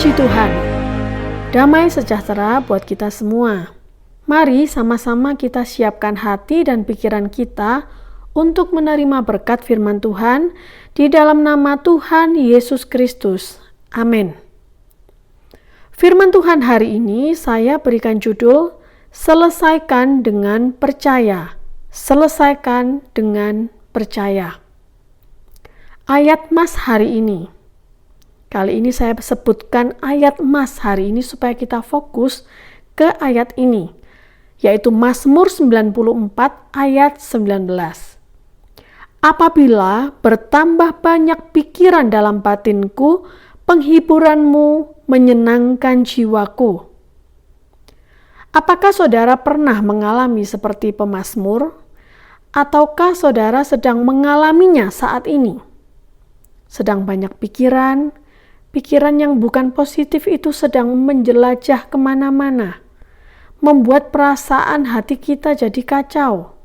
Puji Tuhan, damai sejahtera buat kita semua. Mari sama-sama kita siapkan hati dan pikiran kita untuk menerima berkat firman Tuhan di dalam nama Tuhan Yesus Kristus. Amin. Firman Tuhan hari ini saya berikan judul Selesaikan dengan Percaya. Selesaikan dengan percaya. Ayat Mas hari ini. Kali ini saya sebutkan ayat Mas hari ini supaya kita fokus ke ayat ini, yaitu Mazmur 94 ayat 19. Apabila bertambah banyak pikiran dalam batinku, penghiburanmu menyenangkan jiwaku. Apakah saudara pernah mengalami seperti pemazmur? Ataukah saudara sedang mengalaminya saat ini? Sedang banyak pikiran yang bukan positif itu sedang menjelajah kemana-mana, membuat perasaan hati kita jadi kacau.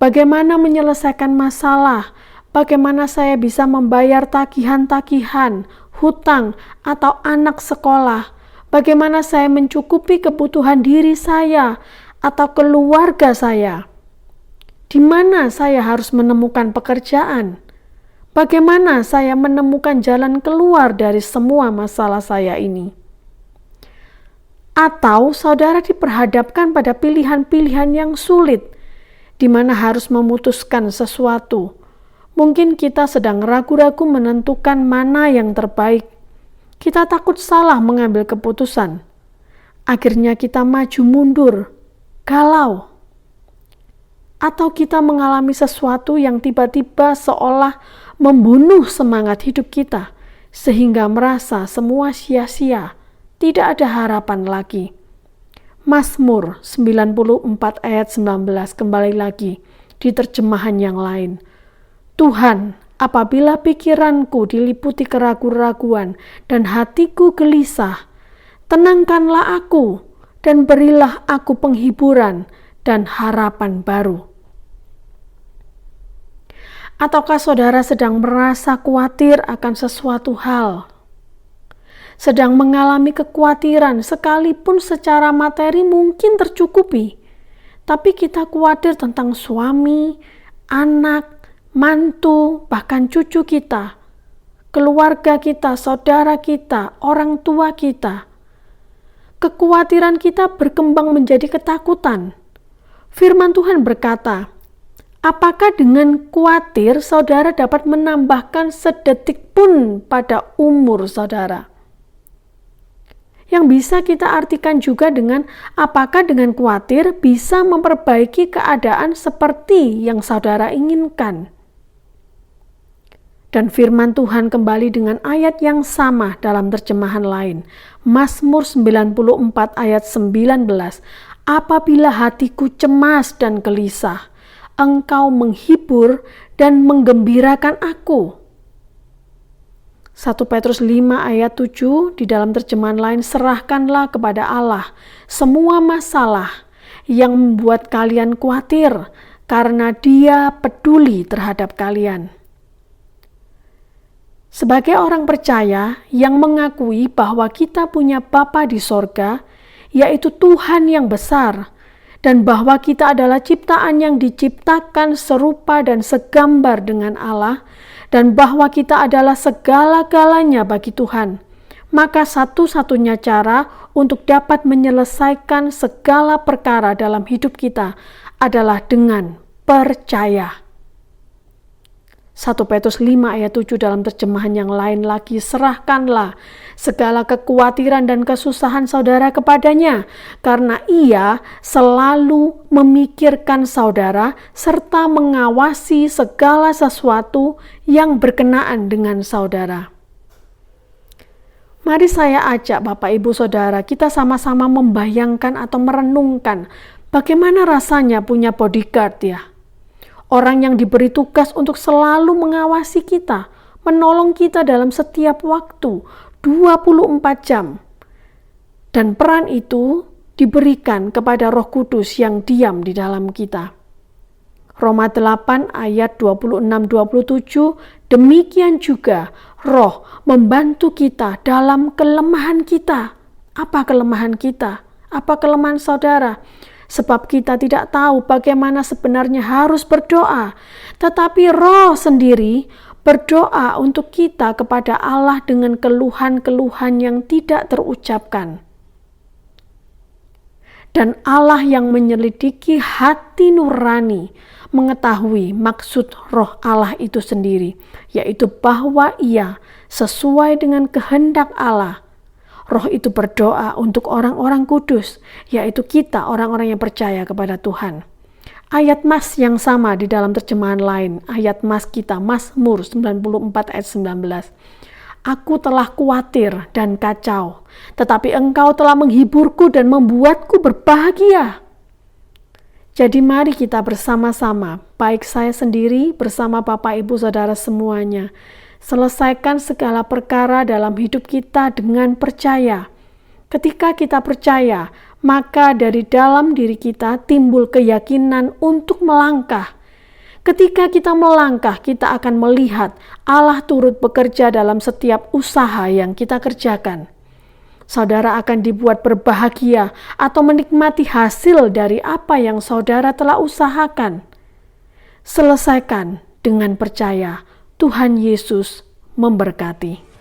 Bagaimana menyelesaikan masalah? Bagaimana saya bisa membayar tagihan-tagihan, hutang, atau anak sekolah? Bagaimana saya mencukupi kebutuhan diri saya atau keluarga saya? Di mana saya harus menemukan pekerjaan? Bagaimana saya menemukan jalan keluar dari semua masalah saya ini? Atau saudara diperhadapkan pada pilihan-pilihan yang sulit, di mana harus memutuskan sesuatu. Mungkin kita sedang ragu-ragu menentukan mana yang terbaik. Kita takut salah mengambil keputusan. Akhirnya kita maju mundur, galau. Atau kita mengalami sesuatu yang tiba-tiba seolah membunuh semangat hidup kita, sehingga merasa semua sia-sia, tidak ada harapan lagi. Mazmur 94 ayat 19 kembali lagi di terjemahan yang lain. Tuhan, apabila pikiranku diliputi keraguan-raguan dan hatiku gelisah, tenangkanlah aku dan berilah aku penghiburan dan harapan baru. Ataukah saudara sedang merasa khawatir akan sesuatu hal? Sedang mengalami kekhawatiran sekalipun secara materi mungkin tercukupi, tapi kita khawatir tentang suami, anak, mantu, bahkan cucu kita, keluarga kita, saudara kita, orang tua kita. Kekhawatiran kita berkembang menjadi ketakutan. Firman Tuhan berkata, apakah dengan khawatir saudara dapat menambahkan sedetik pun pada umur saudara? Yang bisa kita artikan juga dengan apakah dengan khawatir bisa memperbaiki keadaan seperti yang saudara inginkan. Dan firman Tuhan kembali dengan ayat yang sama dalam terjemahan lain. Mazmur 94 ayat 19. Apabila hatiku cemas dan gelisah, Engkau menghibur dan menggembirakan aku. 1 Petrus 5 ayat 7 di dalam terjemahan lain, serahkanlah kepada Allah semua masalah yang membuat kalian khawatir, karena Dia peduli terhadap kalian. Sebagai orang percaya yang mengakui bahwa kita punya Bapa di sorga, yaitu Tuhan yang besar, dan bahwa kita adalah ciptaan yang diciptakan serupa dan segambar dengan Allah, dan bahwa kita adalah segala-galanya bagi Tuhan, maka satu-satunya cara untuk dapat menyelesaikan segala perkara dalam hidup kita adalah dengan percaya. 1 Petrus 5 ayat 7 dalam terjemahan yang lain lagi, serahkanlah segala kekhawatiran dan kesusahan saudara kepadanya, karena Ia selalu memikirkan saudara serta mengawasi segala sesuatu yang berkenaan dengan saudara. Mari saya ajak Bapak Ibu Saudara, kita sama-sama membayangkan atau merenungkan bagaimana rasanya punya bodyguard ya. Orang yang diberi tugas untuk selalu mengawasi kita, menolong kita dalam setiap waktu, 24 jam. Dan peran itu diberikan kepada Roh Kudus yang diam di dalam kita. Roma 8 ayat 26-27, demikian juga Roh membantu kita dalam kelemahan kita. Apa kelemahan kita? Apa kelemahan saudara? Sebab kita tidak tahu bagaimana sebenarnya harus berdoa, tetapi Roh sendiri berdoa untuk kita kepada Allah dengan keluhan-keluhan yang tidak terucapkan. Dan Allah yang menyelidiki hati nurani mengetahui maksud Roh Allah itu sendiri, yaitu bahwa Ia sesuai dengan kehendak Allah. Roh itu berdoa untuk orang-orang kudus, yaitu kita orang-orang yang percaya kepada Tuhan. Ayat mas yang sama di dalam terjemahan lain, ayat mas kita, Mazmur 94 ayat 19. Aku telah khawatir dan kacau, tetapi Engkau telah menghiburku dan membuatku berbahagia. Jadi mari kita bersama-sama, baik saya sendiri bersama Bapak Ibu Saudara semuanya, selesaikan segala perkara dalam hidup kita dengan percaya. Ketika kita percaya, maka dari dalam diri kita timbul keyakinan untuk melangkah. Ketika kita melangkah, kita akan melihat Allah turut bekerja dalam setiap usaha yang kita kerjakan. Saudara akan dibuat berbahagia atau menikmati hasil dari apa yang saudara telah usahakan. Selesaikan dengan percaya. Tuhan Yesus memberkati.